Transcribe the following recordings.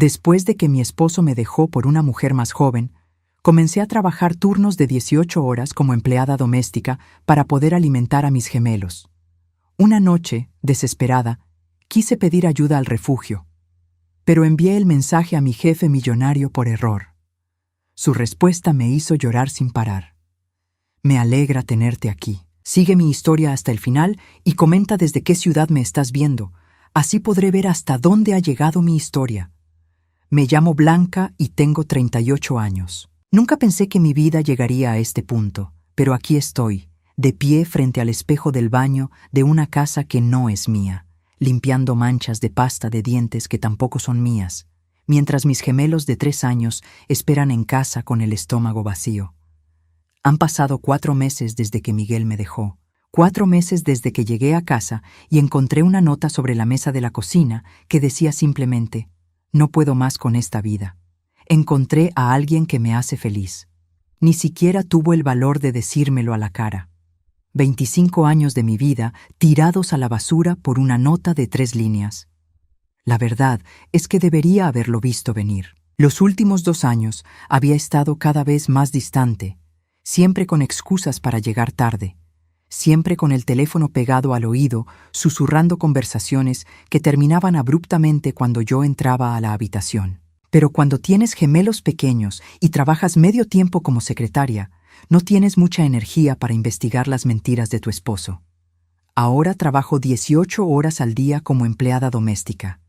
Después de que mi esposo me dejó por una mujer más joven, comencé a trabajar turnos de 18 horas como empleada doméstica para poder alimentar a mis gemelos. Una noche, desesperada, quise pedir ayuda al refugio, pero envié el mensaje a mi jefe millonario por error. Su respuesta me hizo llorar sin parar. Me alegra tenerte aquí. Sigue mi historia hasta el final y comenta desde qué ciudad me estás viendo. Así podré ver hasta dónde ha llegado mi historia. Me llamo Blanca y tengo 38 años. Nunca pensé que mi vida llegaría a este punto, pero aquí estoy, de pie frente al espejo del baño de una casa que no es mía, limpiando manchas de pasta de dientes que tampoco son mías, mientras mis gemelos de 3 años esperan en casa con el estómago vacío. Han pasado 4 meses desde que Miguel me dejó, 4 meses desde que llegué a casa y encontré una nota sobre la mesa de la cocina que decía simplemente: no puedo más con esta vida. Encontré a alguien que me hace feliz. Ni siquiera tuvo el valor de decírmelo a la cara. 25 años de mi vida tirados a la basura por una nota de 3 líneas. La verdad es que debería haberlo visto venir. Los últimos 2 años había estado cada vez más distante, siempre con excusas para llegar tarde, siempre con el teléfono pegado al oído, susurrando conversaciones que terminaban abruptamente cuando yo entraba a la habitación. Pero cuando tienes gemelos pequeños y trabajas medio tiempo como secretaria, no tienes mucha energía para investigar las mentiras de tu esposo. Ahora trabajo 18 horas al día como empleada doméstica.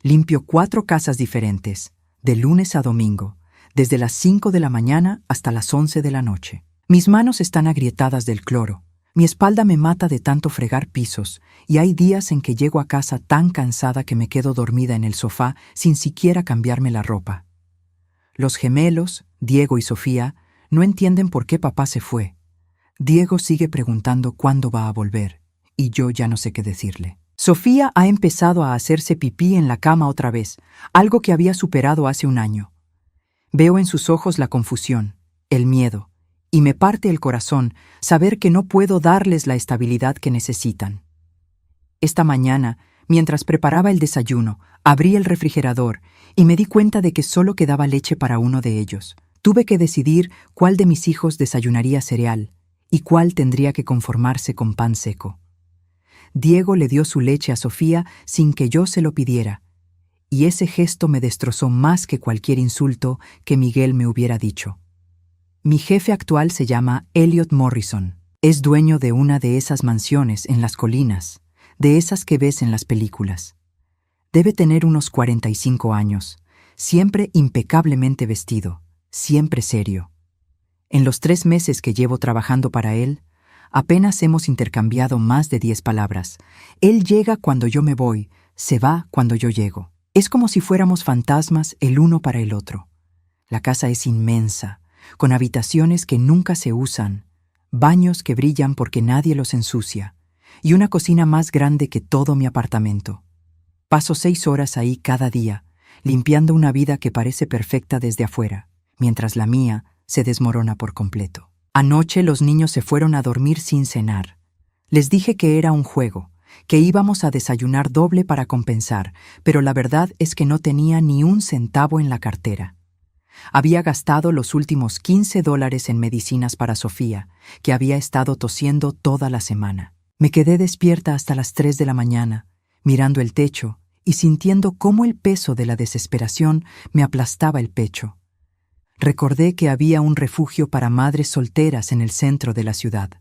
Limpio 4 casas diferentes, de lunes a domingo, desde las 5 de la mañana hasta las 11 de la noche. Mis manos están agrietadas del cloro. Mi espalda me mata de tanto fregar pisos, y hay días en que llego a casa tan cansada que me quedo dormida en el sofá sin siquiera cambiarme la ropa. Los gemelos, Diego y Sofía, no entienden por qué papá se fue. Diego sigue preguntando cuándo va a volver, y yo ya no sé qué decirle. Sofía ha empezado a hacerse pipí en la cama otra vez, algo que había superado hace un año. Veo en sus ojos la confusión, el miedo, y me parte el corazón saber que no puedo darles la estabilidad que necesitan. Esta mañana, mientras preparaba el desayuno, abrí el refrigerador y me di cuenta de que solo quedaba leche para uno de ellos. Tuve que decidir cuál de mis hijos desayunaría cereal y cuál tendría que conformarse con pan seco. Diego le dio su leche a Sofía sin que yo se lo pidiera, y ese gesto me destrozó más que cualquier insulto que Miguel me hubiera dicho. Mi jefe actual se llama Elliot Morrison. Es dueño de una de esas mansiones en las colinas, de esas que ves en las películas. Debe tener unos 45 años, siempre impecablemente vestido, siempre serio. En los 3 meses que llevo trabajando para él, apenas hemos intercambiado más de 10 palabras. Él llega cuando yo me voy, se va cuando yo llego. Es como si fuéramos fantasmas el uno para el otro. La casa es inmensa, con habitaciones que nunca se usan, baños que brillan porque nadie los ensucia, y una cocina más grande que todo mi apartamento. Paso 6 horas ahí cada día, limpiando una vida que parece perfecta desde afuera, mientras la mía se desmorona por completo. Anoche los niños se fueron a dormir sin cenar. Les dije que era un juego, que íbamos a desayunar doble para compensar, pero la verdad es que no tenía ni un centavo en la cartera. Había gastado los últimos $15 en medicinas para Sofía, que había estado tosiendo toda la semana. Me quedé despierta hasta las 3 de la mañana, mirando el techo y sintiendo cómo el peso de la desesperación me aplastaba el pecho. Recordé que había un refugio para madres solteras en el centro de la ciudad.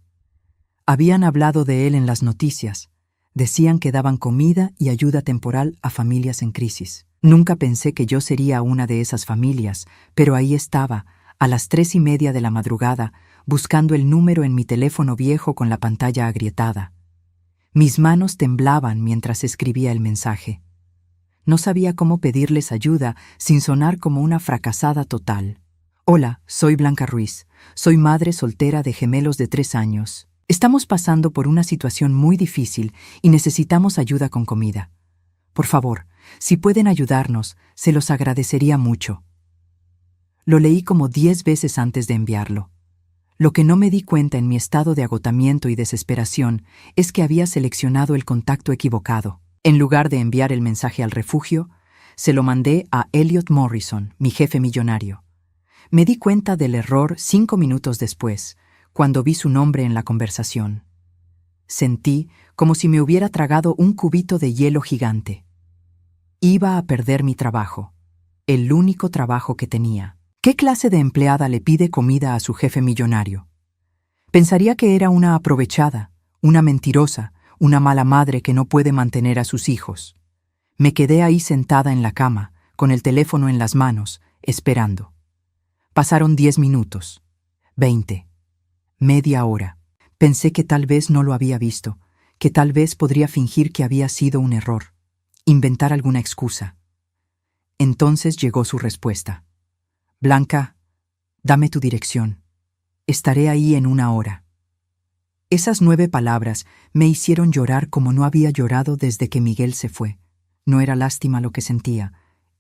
Habían hablado de él en las noticias. Decían que daban comida y ayuda temporal a familias en crisis. Nunca pensé que yo sería una de esas familias, pero ahí estaba, a las 3:30 de la madrugada, buscando el número en mi teléfono viejo con la pantalla agrietada. Mis manos temblaban mientras escribía el mensaje. No sabía cómo pedirles ayuda sin sonar como una fracasada total. Hola, soy Blanca Ruiz. Soy madre soltera de gemelos de 3 años. Estamos pasando por una situación muy difícil y necesitamos ayuda con comida. Por favor, si pueden ayudarnos, se los agradecería mucho. Lo leí como 10 veces antes de enviarlo. Lo que no me di cuenta en mi estado de agotamiento y desesperación es que había seleccionado el contacto equivocado. En lugar de enviar el mensaje al refugio, Se lo mandé a Elliot Morrison, mi jefe millonario. Me di cuenta del error 5 minutos después, cuando vi su nombre en la conversación. Sentí como si me hubiera tragado un cubito de hielo gigante. Iba a perder mi trabajo, el único trabajo que tenía. ¿Qué clase de empleada le pide comida a su jefe millonario? Pensaría que era una aprovechada, una mentirosa, una mala madre que no puede mantener a sus hijos. Me quedé ahí sentada en la cama, con el teléfono en las manos, esperando. Pasaron 10 minutos, 20, media hora. Pensé que tal vez no lo había visto, que tal vez podría fingir que había sido un error, inventar alguna excusa. Entonces llegó su respuesta. Blanca, dame tu dirección. Estaré ahí en 1 hora. Esas 9 palabras me hicieron llorar como no había llorado desde que Miguel se fue. No era lástima lo que sentía,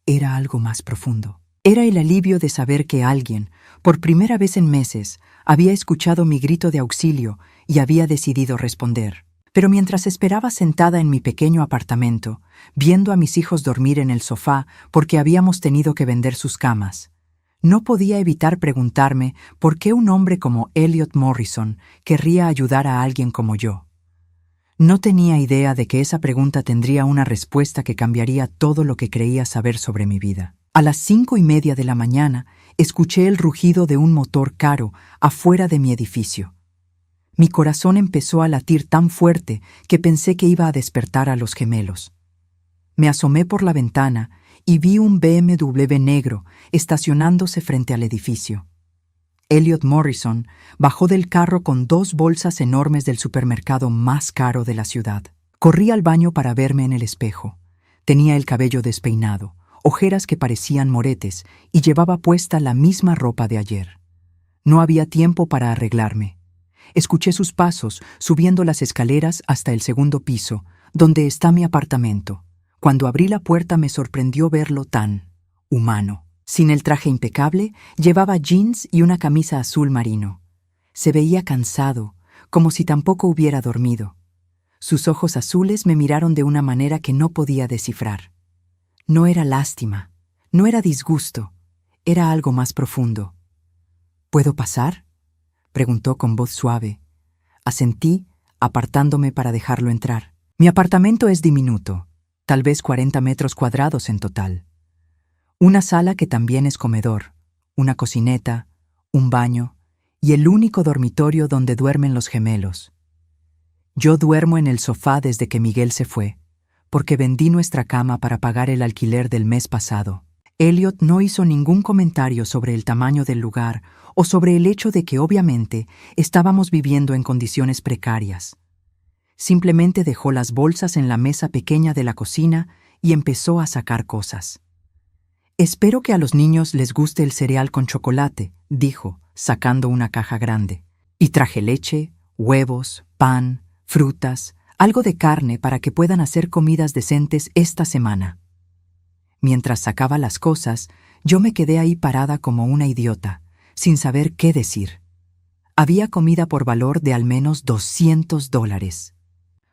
era algo más profundo. Era el alivio de saber que alguien, por primera vez en meses, había escuchado mi grito de auxilio y había decidido responder. Pero mientras esperaba sentada en mi pequeño apartamento, viendo a mis hijos dormir en el sofá porque habíamos tenido que vender sus camas, no podía evitar preguntarme por qué un hombre como Elliot Morrison querría ayudar a alguien como yo. No tenía idea de que esa pregunta tendría una respuesta que cambiaría todo lo que creía saber sobre mi vida. A las 5:30 de la mañana, escuché el rugido de un motor caro afuera de mi edificio. Mi corazón empezó a latir tan fuerte que pensé que iba a despertar a los gemelos. Me asomé por la ventana y vi un BMW negro estacionándose frente al edificio. Elliot Morrison bajó del carro con 2 bolsas enormes del supermercado más caro de la ciudad. Corrí al baño para verme en el espejo. Tenía el cabello despeinado, ojeras que parecían moretes y llevaba puesta la misma ropa de ayer. No había tiempo para arreglarme. Escuché sus pasos subiendo las escaleras hasta el 2º piso, donde está mi apartamento. Cuando abrí la puerta me sorprendió verlo tan humano. Sin el traje impecable, llevaba jeans y una camisa azul marino. Se veía cansado, como si tampoco hubiera dormido. Sus ojos azules me miraron de una manera que no podía descifrar. No era lástima, no era disgusto, era algo más profundo. ¿Puedo pasar?, preguntó con voz suave. Asentí, apartándome para dejarlo entrar. Mi apartamento es diminuto, tal vez 40 metros cuadrados en total. Una sala que también es comedor, una cocineta, un baño y el único dormitorio donde duermen los gemelos. Yo duermo en el sofá desde que Miguel se fue, porque vendí nuestra cama para pagar el alquiler del mes pasado. Elliot no hizo ningún comentario sobre el tamaño del lugar o sobre el hecho de que obviamente estábamos viviendo en condiciones precarias. Simplemente dejó las bolsas en la mesa pequeña de la cocina y empezó a sacar cosas. «Espero que a los niños les guste el cereal con chocolate», dijo, sacando una caja grande. «Y traje leche, huevos, pan, frutas, algo de carne para que puedan hacer comidas decentes esta semana». Mientras sacaba las cosas, yo me quedé ahí parada como una idiota, sin saber qué decir. Había comida por valor de al menos $200.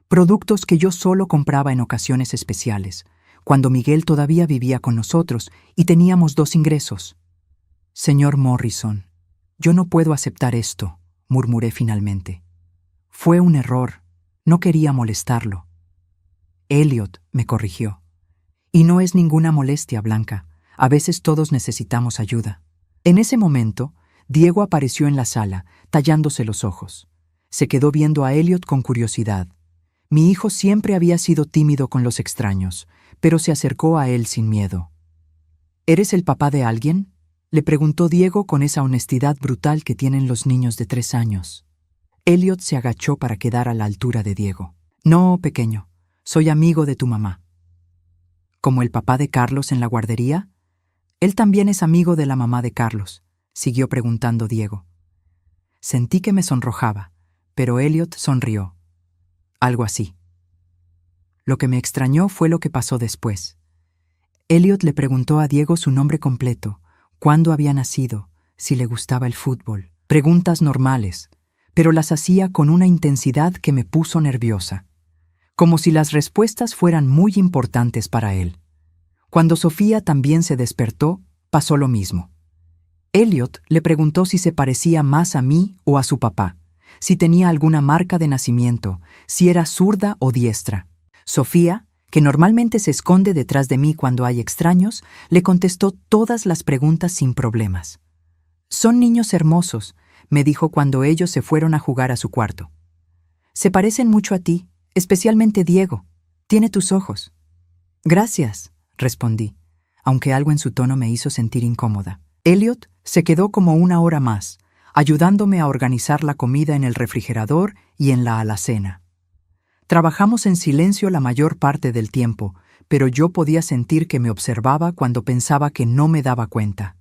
Productos que yo solo compraba en ocasiones especiales, cuando Miguel todavía vivía con nosotros y teníamos 2 ingresos. «Señor Morrison, yo no puedo aceptar esto», murmuré finalmente. «Fue un error. No quería molestarlo». Elliot me corrigió. «Y no es ninguna molestia, Blanca. A veces todos necesitamos ayuda». En ese momento, Diego apareció en la sala, tallándose los ojos. Se quedó viendo a Elliot con curiosidad. Mi hijo siempre había sido tímido con los extraños, pero se acercó a él sin miedo. «¿Eres el papá de alguien?», le preguntó Diego con esa honestidad brutal que tienen los niños de 3 años. Elliot se agachó para quedar a la altura de Diego. «No, pequeño, soy amigo de tu mamá». «¿Como el papá de Carlos en la guardería?». «Él también es amigo de la mamá de Carlos», siguió preguntando Diego. Sentí que me sonrojaba, pero Elliot sonrió. Algo así. Lo que me extrañó fue lo que pasó después. Elliot le preguntó a Diego su nombre completo, cuándo había nacido, si le gustaba el fútbol. Preguntas normales, pero las hacía con una intensidad que me puso nerviosa, como si las respuestas fueran muy importantes para él. Cuando Sofía también se despertó, pasó lo mismo. Elliot le preguntó si se parecía más a mí o a su papá, si tenía alguna marca de nacimiento, si era zurda o diestra. Sofía, que normalmente se esconde detrás de mí cuando hay extraños, le contestó todas las preguntas sin problemas. «Son niños hermosos», me dijo cuando ellos se fueron a jugar a su cuarto. «Se parecen mucho a ti, especialmente Diego. Tiene tus ojos». «Gracias», respondí, aunque algo en su tono me hizo sentir incómoda. Elliot se quedó como 1 hora más, ayudándome a organizar la comida en el refrigerador y en la alacena. Trabajamos en silencio la mayor parte del tiempo, pero yo podía sentir que me observaba cuando pensaba que no me daba cuenta.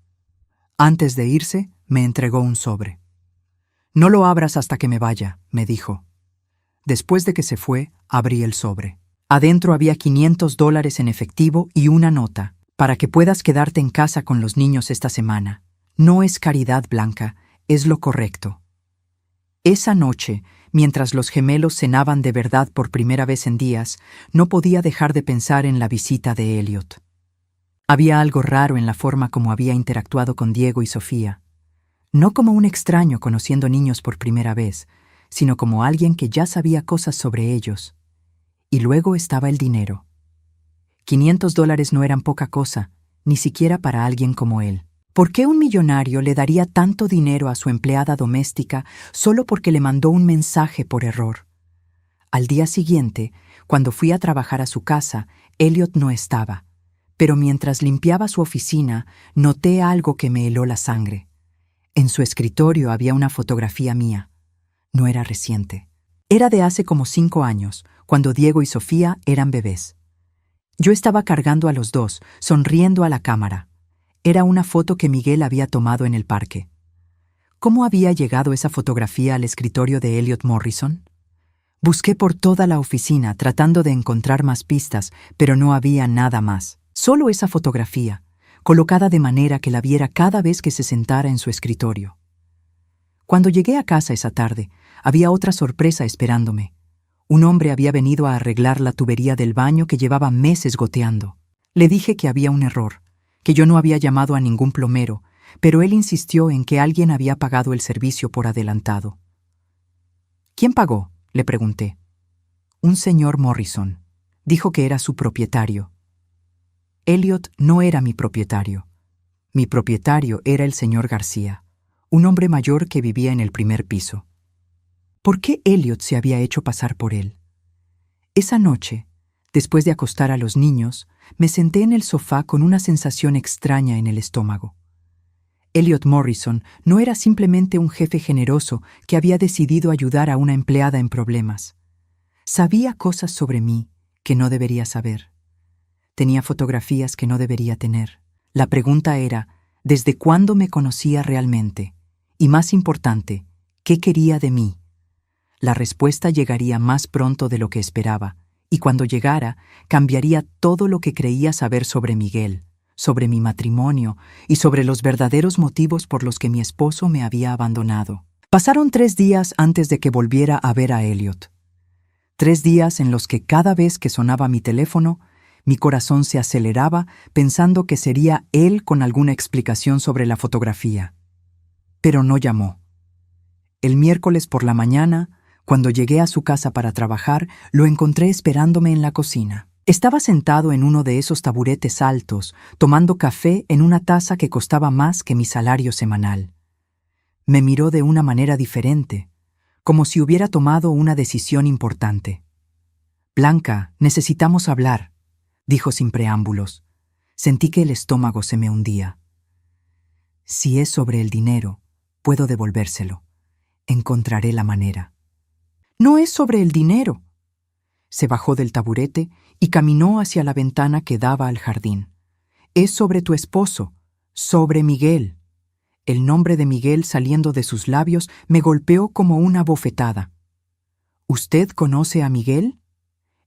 Antes de irse, me entregó un sobre. «No lo abras hasta que me vaya», me dijo. Después de que se fue, abrí el sobre. Adentro había $500 en efectivo y una nota, para que puedas quedarte en casa con los niños esta semana. No es caridad, Blanca, es lo correcto. Esa noche, mientras los gemelos cenaban de verdad por primera vez en días, no podía dejar de pensar en la visita de Elliot. Había algo raro en la forma como había interactuado con Diego y Sofía. No como un extraño conociendo niños por primera vez, sino como alguien que ya sabía cosas sobre ellos. Y luego estaba el dinero. $500 no eran poca cosa, ni siquiera para alguien como él. ¿Por qué un millonario le daría tanto dinero a su empleada doméstica solo porque le mandó un mensaje por error? Al día siguiente, cuando fui a trabajar a su casa, Elliot no estaba, pero mientras limpiaba su oficina, noté algo que me heló la sangre. En su escritorio había una fotografía mía. No era reciente. Era de hace como 5 años, cuando Diego y Sofía eran bebés. Yo estaba cargando a los dos, sonriendo a la cámara. Era una foto que Miguel había tomado en el parque. ¿Cómo había llegado esa fotografía al escritorio de Elliot Morrison? Busqué por toda la oficina tratando de encontrar más pistas, pero no había nada más. Solo esa fotografía, colocada de manera que la viera cada vez que se sentara en su escritorio. Cuando llegué a casa esa tarde, había otra sorpresa esperándome. Un hombre había venido a arreglar la tubería del baño que llevaba meses goteando. Le dije que había un error, que yo no había llamado a ningún plomero, pero él insistió en que alguien había pagado el servicio por adelantado. «¿Quién pagó?», le pregunté. «Un señor Morrison. Dijo que era su propietario». Elliot no era mi propietario. Mi propietario era el señor García, un hombre mayor que vivía en el primer piso. ¿Por qué Elliot se había hecho pasar por él? Esa noche, después de acostar a los niños, me senté en el sofá con una sensación extraña en el estómago. Elliot Morrison no era simplemente un jefe generoso que había decidido ayudar a una empleada en problemas. Sabía cosas sobre mí que no debería saber. Tenía fotografías que no debería tener. La pregunta era, ¿desde cuándo me conocía realmente? Y más importante, ¿qué quería de mí? La respuesta llegaría más pronto de lo que esperaba, y cuando llegara, cambiaría todo lo que creía saber sobre Miguel, sobre mi matrimonio y sobre los verdaderos motivos por los que mi esposo me había abandonado. Pasaron 3 días antes de que volviera a ver a Elliot. 3 días en los que cada vez que sonaba mi teléfono, mi corazón se aceleraba pensando que sería él con alguna explicación sobre la fotografía. Pero no llamó. El miércoles por la mañana, cuando llegué a su casa para trabajar, lo encontré esperándome en la cocina. Estaba sentado en uno de esos taburetes altos, tomando café en una taza que costaba más que mi salario semanal. Me miró de una manera diferente, como si hubiera tomado una decisión importante. «Blanca, necesitamos hablar», dijo sin preámbulos. Sentí que el estómago se me hundía. «Si es sobre el dinero, puedo devolvérselo. Encontraré la manera». «No es sobre el dinero». Se bajó del taburete y caminó hacia la ventana que daba al jardín. «Es sobre tu esposo, sobre Miguel». El nombre de Miguel saliendo de sus labios me golpeó como una bofetada. «¿Usted conoce a Miguel?»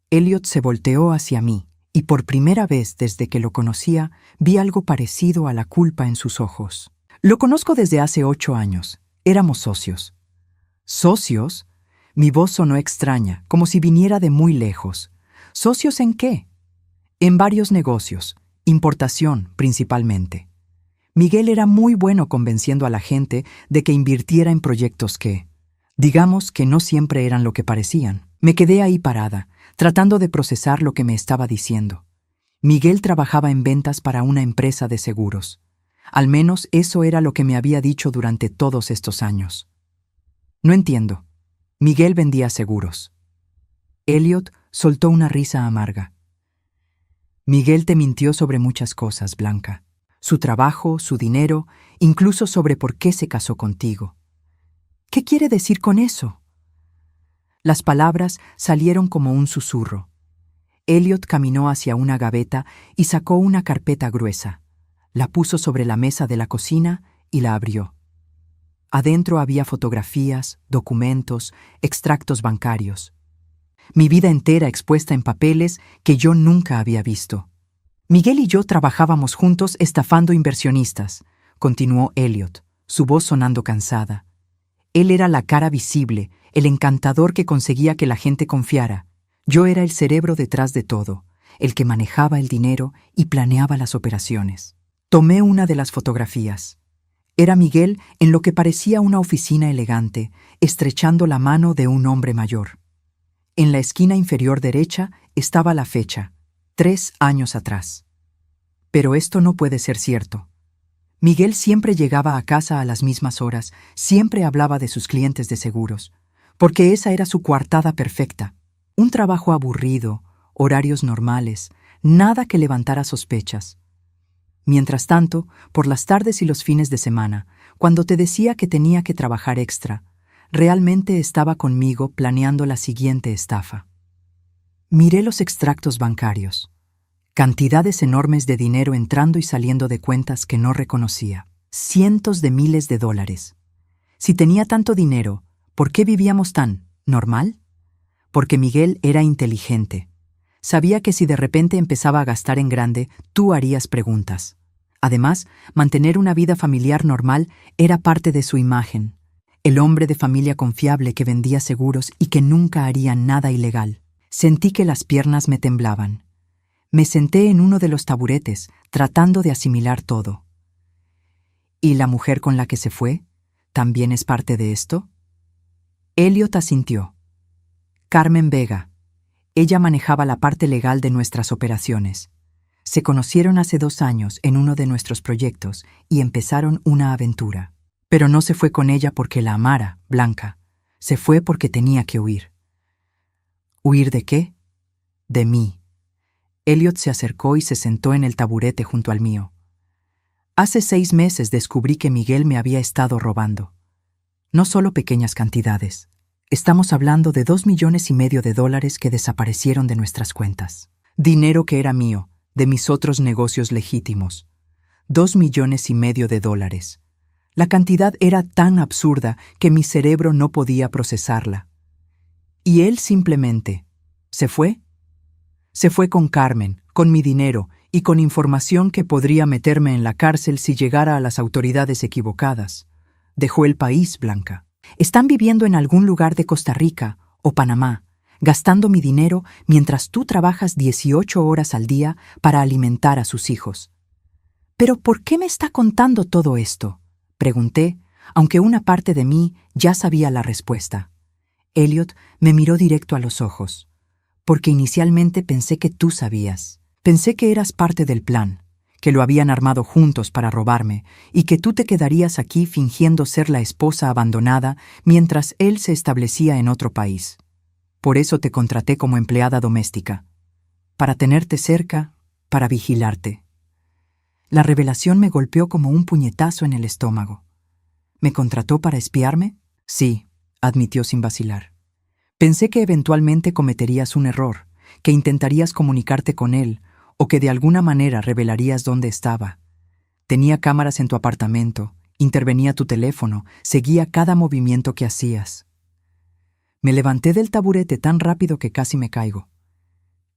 Elliot se volteó hacia mí, y por primera vez desde que lo conocía, vi algo parecido a la culpa en sus ojos. «Lo conozco desde hace 8 años. Éramos socios». «¿Socios?» Mi voz sonó extraña, como si viniera de muy lejos. «¿Socios en qué?» «En varios negocios, Importación, principalmente. Miguel era muy bueno convenciendo a la gente de que invirtiera en proyectos que, digamos que no siempre eran lo que parecían. Me quedé ahí parada, tratando de procesar lo que me estaba diciendo. Miguel trabajaba en ventas para una empresa de seguros. Al menos eso era lo que me había dicho durante todos estos años. No entiendo. Miguel vendía seguros. Elliot soltó una risa amarga. Miguel te mintió sobre muchas cosas, Blanca. Su trabajo, su dinero, incluso sobre por qué se casó contigo. ¿Qué quiere decir con eso? Las palabras salieron como un susurro. Elliot caminó hacia una gaveta y sacó una carpeta gruesa. La puso sobre la mesa de la cocina y la abrió. Adentro había fotografías, documentos, extractos bancarios. Mi vida entera expuesta en papeles que yo nunca había visto. Miguel y yo trabajábamos juntos estafando inversionistas, continuó Elliot, su voz sonando cansada. Él era la cara visible, el encantador que conseguía que la gente confiara. Yo era el cerebro detrás de todo, el que manejaba el dinero y planeaba las operaciones. Tomé una de las fotografías. Era Miguel en lo que parecía una oficina elegante, estrechando la mano de un hombre mayor. En la esquina inferior derecha estaba la fecha, 3 años atrás. Pero esto no puede ser cierto. Miguel siempre llegaba a casa a las mismas horas, siempre hablaba de sus clientes de seguros, porque esa era su coartada perfecta. Un trabajo aburrido, horarios normales, nada que levantara sospechas. Mientras tanto, por las tardes y los fines de semana, cuando te decía que tenía que trabajar extra, realmente estaba conmigo planeando la siguiente estafa. Miré los extractos bancarios. Cantidades enormes de dinero entrando y saliendo de cuentas que no reconocía. Cientos de miles de dólares. Si tenía tanto dinero, ¿por qué vivíamos tan normal? Porque Miguel era inteligente. Sabía que si de repente empezaba a gastar en grande, tú harías preguntas. Además, mantener una vida familiar normal era parte de su imagen. El hombre de familia confiable que vendía seguros y que nunca haría nada ilegal. Sentí que las piernas me temblaban. Me senté en uno de los taburetes, tratando de asimilar todo. ¿Y la mujer con la que se fue? ¿También es parte de esto? Elliot asintió. Carmen Vega. Ella manejaba la parte legal de nuestras operaciones. Se conocieron hace 2 años en uno de nuestros proyectos y empezaron una aventura. Pero no se fue con ella porque la amara, Blanca. Se fue porque tenía que huir. ¿Huir de qué? De mí. Elliot se acercó y se sentó en el taburete junto al mío. Hace 6 meses descubrí que Miguel me había estado robando. No solo pequeñas cantidades. Estamos hablando de $2,5 millones que desaparecieron de nuestras cuentas. Dinero que era mío, de mis otros negocios legítimos. $2,5 millones. La cantidad era tan absurda que mi cerebro no podía procesarla. Y él simplemente se fue. Se fue con Carmen, con mi dinero y con información que podría meterme en la cárcel si llegara a las autoridades equivocadas. Dejó el país, Blanca. Están viviendo en algún lugar de Costa Rica o Panamá, gastando mi dinero mientras tú trabajas 18 horas al día para alimentar a sus hijos. ¿Pero por qué me está contando todo esto?, pregunté, aunque una parte de mí ya sabía la respuesta. Elliot me miró directo a los ojos. Porque inicialmente pensé que tú sabías. Pensé que eras parte del plan, que lo habían armado juntos para robarme y que tú te quedarías aquí fingiendo ser la esposa abandonada mientras él se establecía en otro país. Por eso te contraté como empleada doméstica, para tenerte cerca, para vigilarte. La revelación me golpeó como un puñetazo en el estómago. ¿Me contrató para espiarme? Sí, admitió sin vacilar. Pensé que eventualmente cometerías un error, que intentarías comunicarte con él o que de alguna manera revelarías dónde estaba. Tenía cámaras en tu apartamento, intervenía tu teléfono, seguía cada movimiento que hacías. Me levanté del taburete tan rápido que casi me caigo.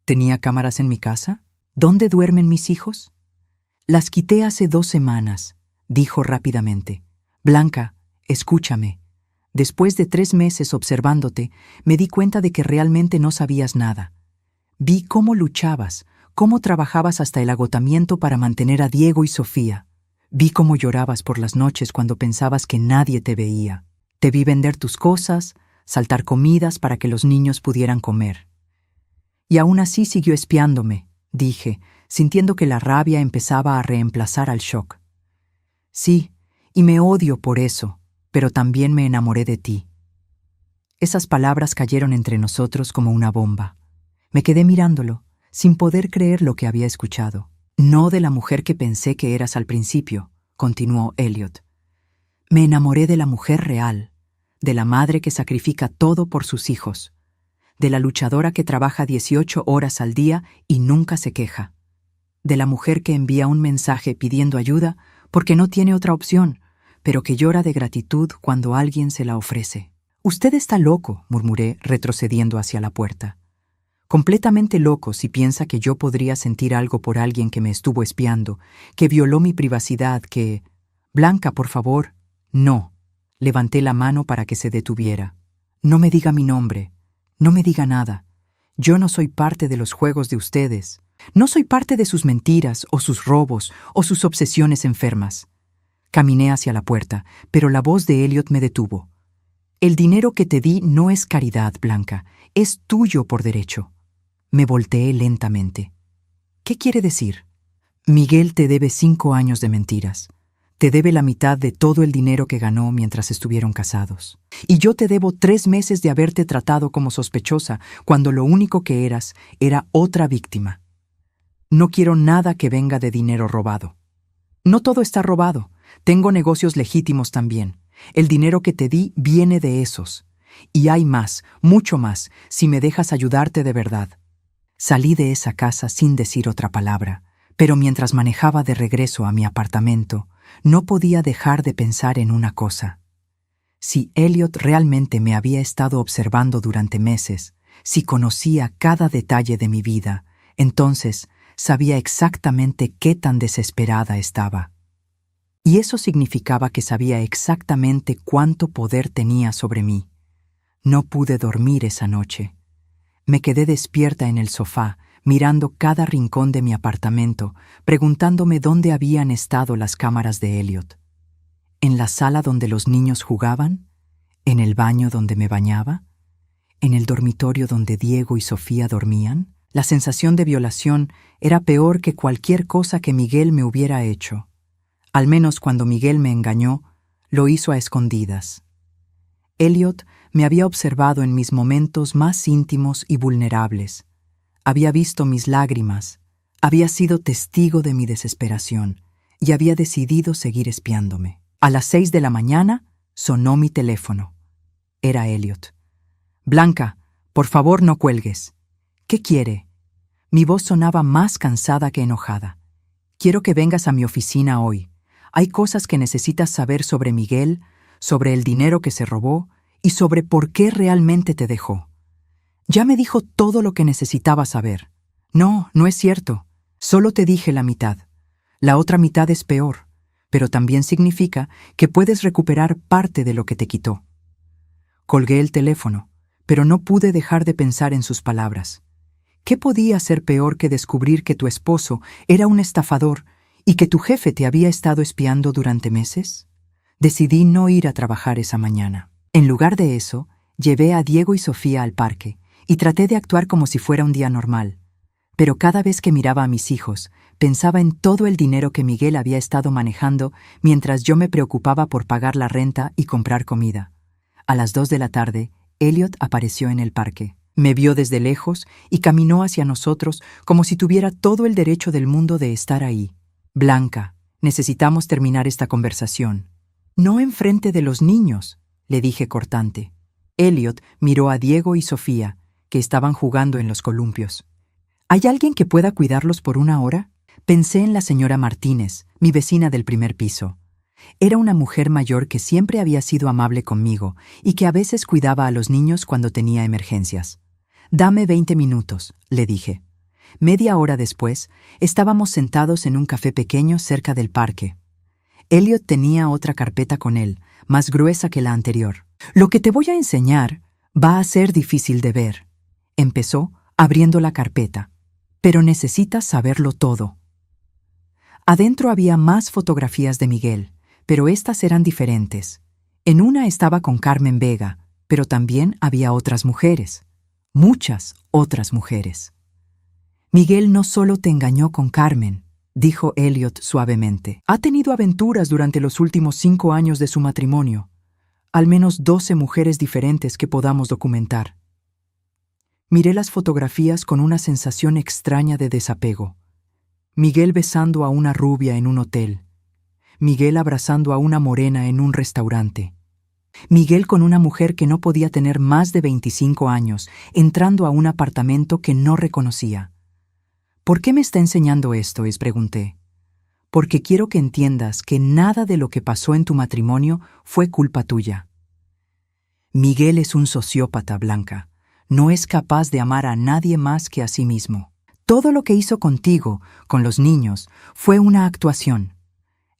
¿Tenía cámaras en mi casa? ¿Dónde duermen mis hijos? Las quité hace 2 semanas, dijo rápidamente. Blanca, escúchame. Después de 3 meses observándote, me di cuenta de que realmente no sabías nada. Vi cómo luchabas, cómo trabajabas hasta el agotamiento para mantener a Diego y Sofía. Vi cómo llorabas por las noches cuando pensabas que nadie te veía. Te vi vender tus cosas, saltar comidas para que los niños pudieran comer. Y aún así siguió espiándome, dije, sintiendo que la rabia empezaba a reemplazar al shock. Sí, y me odio por eso, pero también me enamoré de ti. Esas palabras cayeron entre nosotros como una bomba. Me quedé mirándolo, sin poder creer lo que había escuchado. No de la mujer que pensé que eras al principio, continuó Elliot. Me enamoré de la mujer real, de la madre que sacrifica todo por sus hijos, de la luchadora que trabaja 18 horas al día y nunca se queja, de la mujer que envía un mensaje pidiendo ayuda porque no tiene otra opción, pero que llora de gratitud cuando alguien se la ofrece. Usted está loco, murmuré, retrocediendo hacia la puerta. Completamente loco si piensa que yo podría sentir algo por alguien que me estuvo espiando, que violó mi privacidad, que... Blanca, por favor. No. Levanté la mano para que se detuviera. No me diga mi nombre. No me diga nada. Yo no soy parte de los juegos de ustedes. No soy parte de sus mentiras, o sus robos, o sus obsesiones enfermas. Caminé hacia la puerta, pero la voz de Elliot me detuvo. El dinero que te di no es caridad, Blanca. Es tuyo por derecho. Me volteé lentamente. ¿Qué quiere decir? Miguel te debe 5 años de mentiras. Te debe la mitad de todo el dinero que ganó mientras estuvieron casados. Y yo te debo 3 meses de haberte tratado como sospechosa cuando lo único que eras era otra víctima. No quiero nada que venga de dinero robado. No todo está robado. Tengo negocios legítimos también. El dinero que te di viene de esos. Y hay más, mucho más, si me dejas ayudarte de verdad. Salí de esa casa sin decir otra palabra, pero mientras manejaba de regreso a mi apartamento, no podía dejar de pensar en una cosa. Si Elliot realmente me había estado observando durante meses, si conocía cada detalle de mi vida, entonces sabía exactamente qué tan desesperada estaba. Y eso significaba que sabía exactamente cuánto poder tenía sobre mí. No pude dormir esa noche. Me quedé despierta en el sofá, mirando cada rincón de mi apartamento, preguntándome dónde habían estado las cámaras de Elliot. ¿En la sala donde los niños jugaban? ¿En el baño donde me bañaba? ¿En el dormitorio donde Diego y Sofía dormían? La sensación de violación era peor que cualquier cosa que Miguel me hubiera hecho. Al menos cuando Miguel me engañó, lo hizo a escondidas. Elliot me había observado en mis momentos más íntimos y vulnerables. Había visto mis lágrimas, había sido testigo de mi desesperación y había decidido seguir espiándome. A las 6 de la mañana sonó mi teléfono. Era Elliot. «Blanca, por favor no cuelgues». «¿Qué quiere?» Mi voz sonaba más cansada que enojada. «Quiero que vengas a mi oficina hoy. Hay cosas que necesitas saber sobre Miguel, sobre el dinero que se robó y sobre por qué realmente te dejó». Ya me dijo todo lo que necesitaba saber. No, no es cierto. Solo te dije la mitad. La otra mitad es peor, pero también significa que puedes recuperar parte de lo que te quitó. Colgué el teléfono, pero no pude dejar de pensar en sus palabras. ¿Qué podía ser peor que descubrir que tu esposo era un estafador y que tu jefe te había estado espiando durante meses? Decidí no ir a trabajar esa mañana. En lugar de eso, llevé a Diego y Sofía al parque y traté de actuar como si fuera un día normal. Pero cada vez que miraba a mis hijos, pensaba en todo el dinero que Miguel había estado manejando mientras yo me preocupaba por pagar la renta y comprar comida. A las 2 de la tarde, Elliot apareció en el parque. Me vio desde lejos y caminó hacia nosotros como si tuviera todo el derecho del mundo de estar ahí. «Blanca, necesitamos terminar esta conversación». «No enfrente de los niños», le dije cortante. Elliot miró a Diego y Sofía, que estaban jugando en los columpios. «¿Hay alguien que pueda cuidarlos por 1 hora?» Pensé en la señora Martínez, mi vecina del primer piso. Era una mujer mayor que siempre había sido amable conmigo y que a veces cuidaba a los niños cuando tenía emergencias. «Dame 20 minutos», le dije. Media hora después, estábamos sentados en un café pequeño cerca del parque. Elliot tenía otra carpeta con él, más gruesa que la anterior. «Lo que te voy a enseñar va a ser difícil de ver», empezó, abriendo la carpeta. Pero necesitas saberlo todo. Adentro había más fotografías de Miguel, pero estas eran diferentes. En una estaba con Carmen Vega, pero también había otras mujeres. Muchas otras mujeres. Miguel no solo te engañó con Carmen, dijo Elliot suavemente. Ha tenido aventuras durante los últimos 5 años de su matrimonio. Al menos 12 mujeres diferentes que podamos documentar. Miré las fotografías con una sensación extraña de desapego. Miguel besando a una rubia en un hotel. Miguel abrazando a una morena en un restaurante. Miguel con una mujer que no podía tener más de 25 años, entrando a un apartamento que no reconocía. ¿Por qué me está enseñando esto?, pregunté. Porque quiero que entiendas que nada de lo que pasó en tu matrimonio fue culpa tuya. Miguel es un sociópata, Blanca. No es capaz de amar a nadie más que a sí mismo. Todo lo que hizo contigo, con los niños, fue una actuación.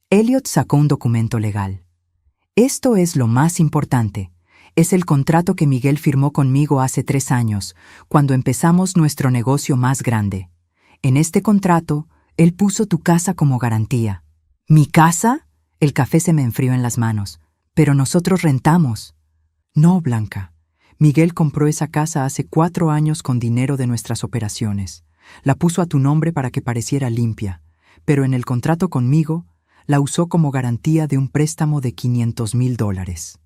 Elliot sacó un documento legal. Esto es lo más importante. Es el contrato que Miguel firmó conmigo hace 3 años, cuando empezamos nuestro negocio más grande. En este contrato, él puso tu casa como garantía. ¿Mi casa? El café se me enfrió en las manos. Pero nosotros rentamos. No, Blanca. Miguel compró esa casa hace 4 años con dinero de nuestras operaciones. La puso a tu nombre para que pareciera limpia, pero en el contrato conmigo, la usó como garantía de un préstamo de $500,000.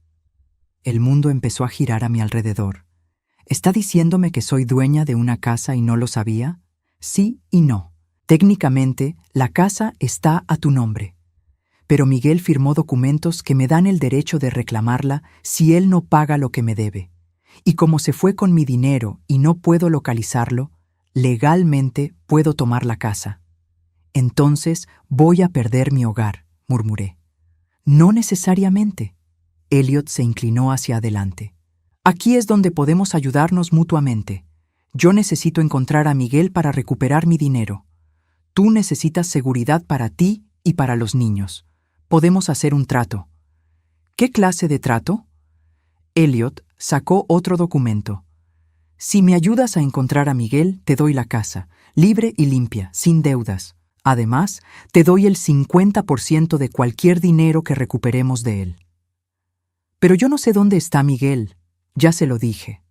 El mundo empezó a girar a mi alrededor. ¿Está diciéndome que soy dueña de una casa y no lo sabía? Sí y no. Técnicamente, la casa está a tu nombre. Pero Miguel firmó documentos que me dan el derecho de reclamarla si él no paga lo que me debe. Y como se fue con mi dinero y no puedo localizarlo, legalmente puedo tomar la casa. Entonces voy a perder mi hogar, murmuré. No necesariamente. Elliot se inclinó hacia adelante. Aquí es donde podemos ayudarnos mutuamente. Yo necesito encontrar a Miguel para recuperar mi dinero. Tú necesitas seguridad para ti y para los niños. Podemos hacer un trato. ¿Qué clase de trato? Elliot sacó otro documento. Si me ayudas a encontrar a Miguel, te doy la casa, libre y limpia, sin deudas. Además, te doy el 50% de cualquier dinero que recuperemos de él. Pero yo no sé dónde está Miguel. Ya se lo dije.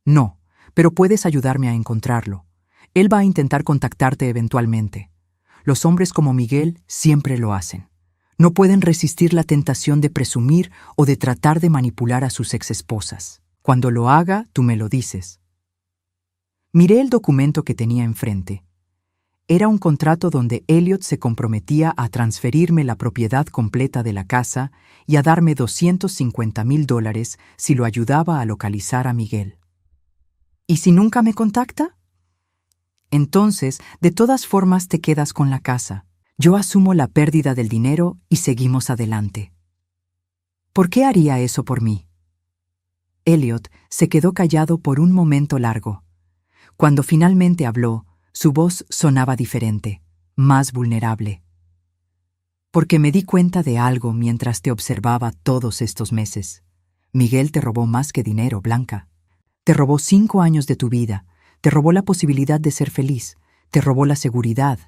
No, pero puedes ayudarme a encontrarlo. Él va a intentar contactarte eventualmente. Los hombres como Miguel siempre lo hacen. No pueden resistir la tentación de presumir o de tratar de manipular a sus exesposas. Cuando lo haga, tú me lo dices. Miré el documento que tenía enfrente. Era un contrato donde Elliot se comprometía a transferirme la propiedad completa de la casa y a darme $250,000 si lo ayudaba a localizar a Miguel. ¿Y si nunca me contacta? Entonces, de todas formas te quedas con la casa. Yo asumo la pérdida del dinero y seguimos adelante. ¿Por qué haría eso por mí? Elliot se quedó callado por un momento largo. Cuando finalmente habló, su voz sonaba diferente, más vulnerable. Porque me di cuenta de algo mientras te observaba todos estos meses. Miguel te robó más que dinero, Blanca. Te robó 5 años de tu vida, te robó la posibilidad de ser feliz, te robó la seguridad.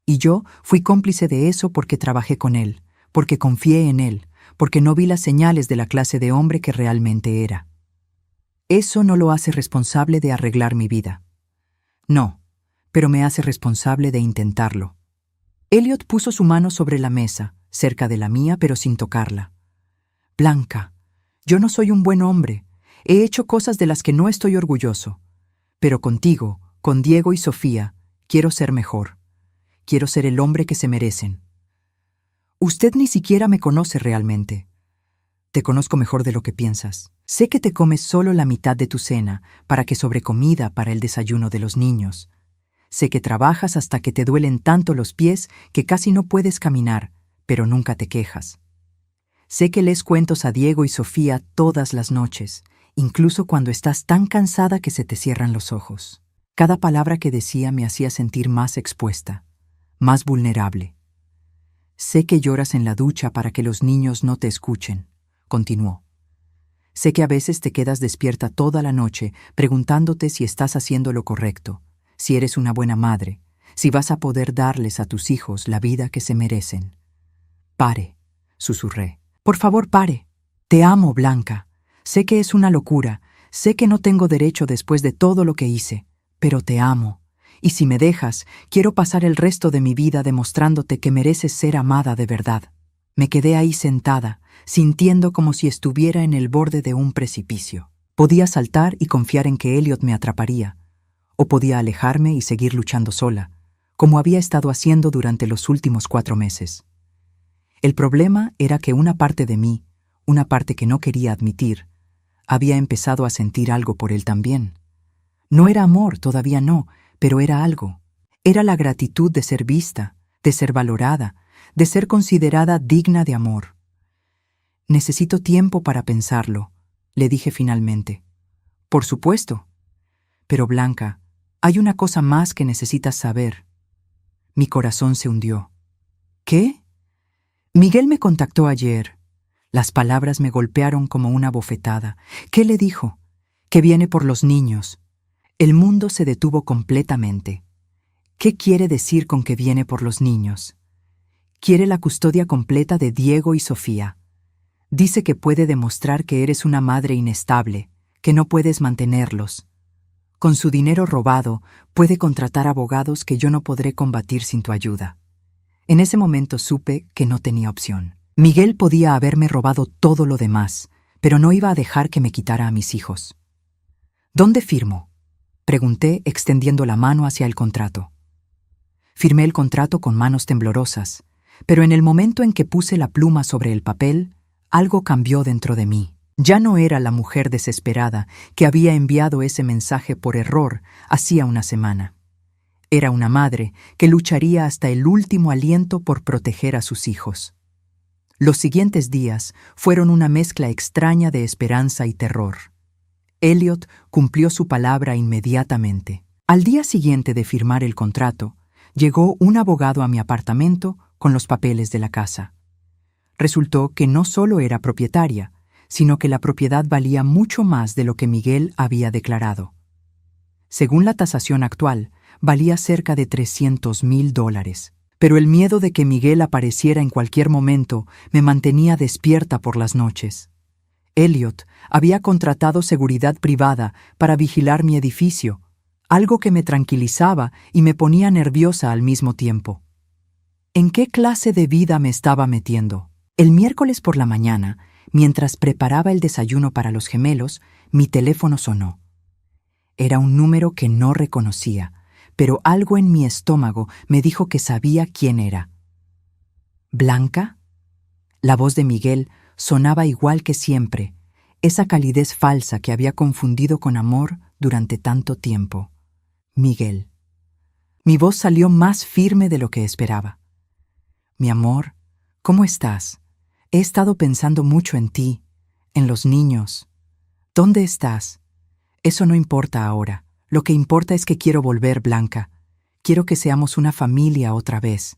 Y yo fui cómplice de eso porque trabajé con él, porque confié en él, porque no vi las señales de la clase de hombre que realmente era. Eso no lo hace responsable de arreglar mi vida. No, pero me hace responsable de intentarlo. Elliot puso su mano sobre la mesa, cerca de la mía, pero sin tocarla. Blanca, yo no soy un buen hombre. He hecho cosas de las que no estoy orgulloso. Pero contigo, con Diego y Sofía, quiero ser mejor. Quiero ser el hombre que se merecen. Usted ni siquiera me conoce realmente. Te conozco mejor de lo que piensas. Sé que te comes solo la mitad de tu cena para que sobre comida para el desayuno de los niños. Sé que trabajas hasta que te duelen tanto los pies que casi no puedes caminar, pero nunca te quejas. Sé que lees cuentos a Diego y Sofía todas las noches, incluso cuando estás tan cansada que se te cierran los ojos. Cada palabra que decía me hacía sentir más expuesta, más vulnerable. Sé que lloras en la ducha para que los niños no te escuchen, continuó. Sé que a veces te quedas despierta toda la noche preguntándote si estás haciendo lo correcto, si eres una buena madre, si vas a poder darles a tus hijos la vida que se merecen. Pare, susurré. Por favor, pare. Te amo, Blanca. Sé que es una locura, sé que no tengo derecho después de todo lo que hice, pero te amo. Y si me dejas, quiero pasar el resto de mi vida demostrándote que mereces ser amada de verdad. Me quedé ahí sentada, sintiendo como si estuviera en el borde de un precipicio. Podía saltar y confiar en que Elliot me atraparía, o podía alejarme y seguir luchando sola, como había estado haciendo durante los últimos 4 meses. El problema era que una parte de mí, una parte que no quería admitir, había empezado a sentir algo por él también. No era amor, todavía no, pero era algo. Era la gratitud de ser vista, de ser valorada, de ser considerada digna de amor. Necesito tiempo para pensarlo, le dije finalmente. Por supuesto. Pero Blanca, hay una cosa más que necesitas saber. Mi corazón se hundió. ¿Qué? Miguel me contactó ayer. Las palabras me golpearon como una bofetada. ¿Qué le dijo? Que viene por los niños. El mundo se detuvo completamente. ¿Qué quiere decir con que viene por los niños? Quiere la custodia completa de Diego y Sofía. Dice que puede demostrar que eres una madre inestable, que no puedes mantenerlos. Con su dinero robado, puede contratar abogados que yo no podré combatir sin tu ayuda. En ese momento supe que no tenía opción. Miguel podía haberme robado todo lo demás, pero no iba a dejar que me quitara a mis hijos. ¿Dónde firmo?, pregunté, extendiendo la mano hacia el contrato. Firmé el contrato con manos temblorosas, pero en el momento en que puse la pluma sobre el papel, algo cambió dentro de mí. Ya no era la mujer desesperada que había enviado ese mensaje por error hacía una semana. Era una madre que lucharía hasta el último aliento por proteger a sus hijos. Los siguientes días fueron una mezcla extraña de esperanza y terror. Elliot cumplió su palabra inmediatamente. Al día siguiente de firmar el contrato, llegó un abogado a mi apartamento con los papeles de la casa. Resultó que no solo era propietaria, sino que la propiedad valía mucho más de lo que Miguel había declarado. Según la tasación actual, valía cerca de $300,000, pero el miedo de que Miguel apareciera en cualquier momento me mantenía despierta por las noches. Elliot había contratado seguridad privada para vigilar mi edificio, algo que me tranquilizaba y me ponía nerviosa al mismo tiempo. ¿En qué clase de vida me estaba metiendo? El miércoles por la mañana, mientras preparaba el desayuno para los gemelos, mi teléfono sonó. Era un número que no reconocía, pero algo en mi estómago me dijo que sabía quién era. ¿Blanca? La voz de Miguel sonaba igual que siempre, esa calidez falsa que había confundido con amor durante tanto tiempo. Miguel. Mi voz salió más firme de lo que esperaba. Mi amor, ¿cómo estás? He estado pensando mucho en ti, en los niños. ¿Dónde estás? Eso no importa ahora. Lo que importa es que quiero volver, Blanca. Quiero que seamos una familia otra vez.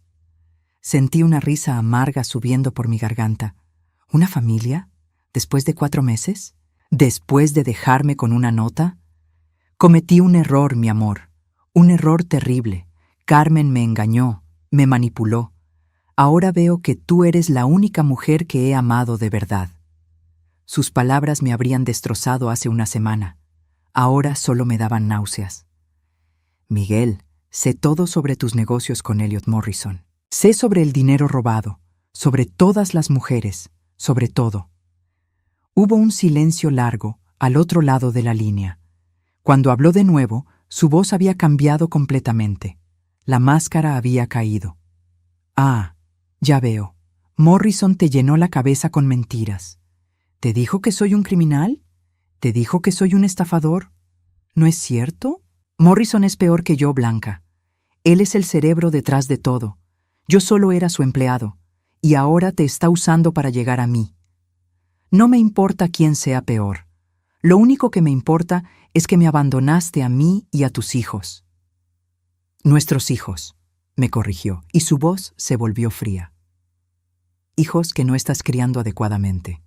Sentí una risa amarga subiendo por mi garganta. ¿Una familia? ¿Después de 4 meses? ¿Después de dejarme con una nota? Cometí un error, mi amor. Un error terrible. Carmen me engañó, me manipuló. Ahora veo que tú eres la única mujer que he amado de verdad. Sus palabras me habrían destrozado hace una semana. Ahora solo me daban náuseas. Miguel, sé todo sobre tus negocios con Elliot Morrison. Sé sobre el dinero robado, sobre todas las mujeres, sobre todo. Hubo un silencio largo al otro lado de la línea. Cuando habló de nuevo, su voz había cambiado completamente. La máscara había caído. Ah, ya veo. Morrison te llenó la cabeza con mentiras. ¿Te dijo que soy un criminal? ¿Te dijo que soy un estafador? ¿No es cierto? Morrison es peor que yo, Blanca. Él es el cerebro detrás de todo. Yo solo era su empleado, y ahora te está usando para llegar a mí. No me importa quién sea peor. Lo único que me importa es que me abandonaste a mí y a tus hijos. Nuestros hijos, me corrigió, y su voz se volvió fría. Hijos que no estás criando adecuadamente.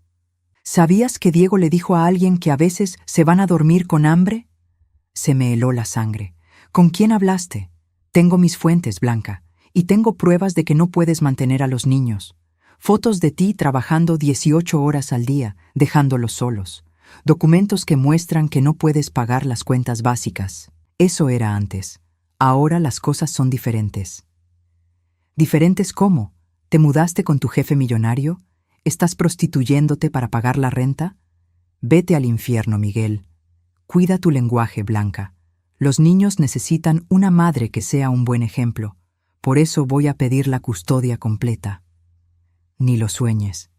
¿Sabías que Diego le dijo a alguien que a veces se van a dormir con hambre? Se me heló la sangre. ¿Con quién hablaste? Tengo mis fuentes, Blanca, y tengo pruebas de que no puedes mantener a los niños. Fotos de ti trabajando 18 horas al día, dejándolos solos. Documentos que muestran que no puedes pagar las cuentas básicas. Eso era antes. Ahora las cosas son diferentes. ¿Diferentes cómo? ¿Te mudaste con tu jefe millonario? ¿Estás prostituyéndote para pagar la renta? Vete al infierno, Miguel. Cuida tu lenguaje, Blanca. Los niños necesitan una madre que sea un buen ejemplo. Por eso voy a pedir la custodia completa. Ni lo sueñes.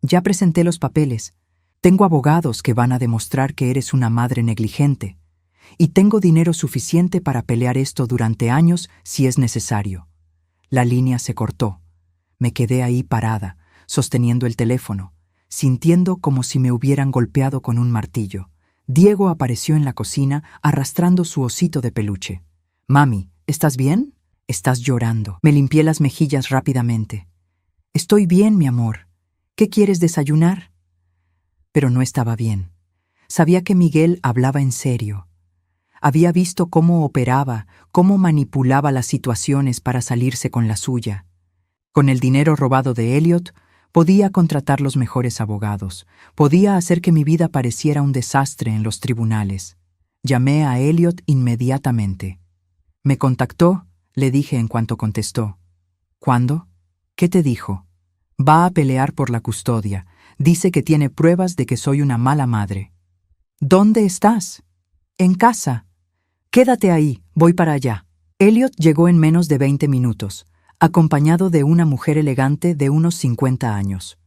Ya presenté los papeles. Tengo abogados que van a demostrar que eres una madre negligente. Y tengo dinero suficiente para pelear esto durante años si es necesario. La línea se cortó. Me quedé ahí parada, sosteniendo el teléfono, sintiendo como si me hubieran golpeado con un martillo. Diego apareció en la cocina arrastrando su osito de peluche. «Mami, ¿estás bien? Estás llorando». Me limpié las mejillas rápidamente. «Estoy bien, mi amor. ¿Qué quieres desayunar?» Pero no estaba bien. Sabía que Miguel hablaba en serio. Había visto cómo operaba, cómo manipulaba las situaciones para salirse con la suya. Con el dinero robado de Elliot, podía contratar los mejores abogados. Podía hacer que mi vida pareciera un desastre en los tribunales. Llamé a Elliot inmediatamente. «Me contactó», le dije en cuanto contestó. «¿Cuándo? ¿Qué te dijo?» «Va a pelear por la custodia. Dice que tiene pruebas de que soy una mala madre». «¿Dónde estás?» «En casa». «Quédate ahí, voy para allá». Elliot llegó en menos de 20 minutos, acompañado de una mujer elegante de unos 50 años.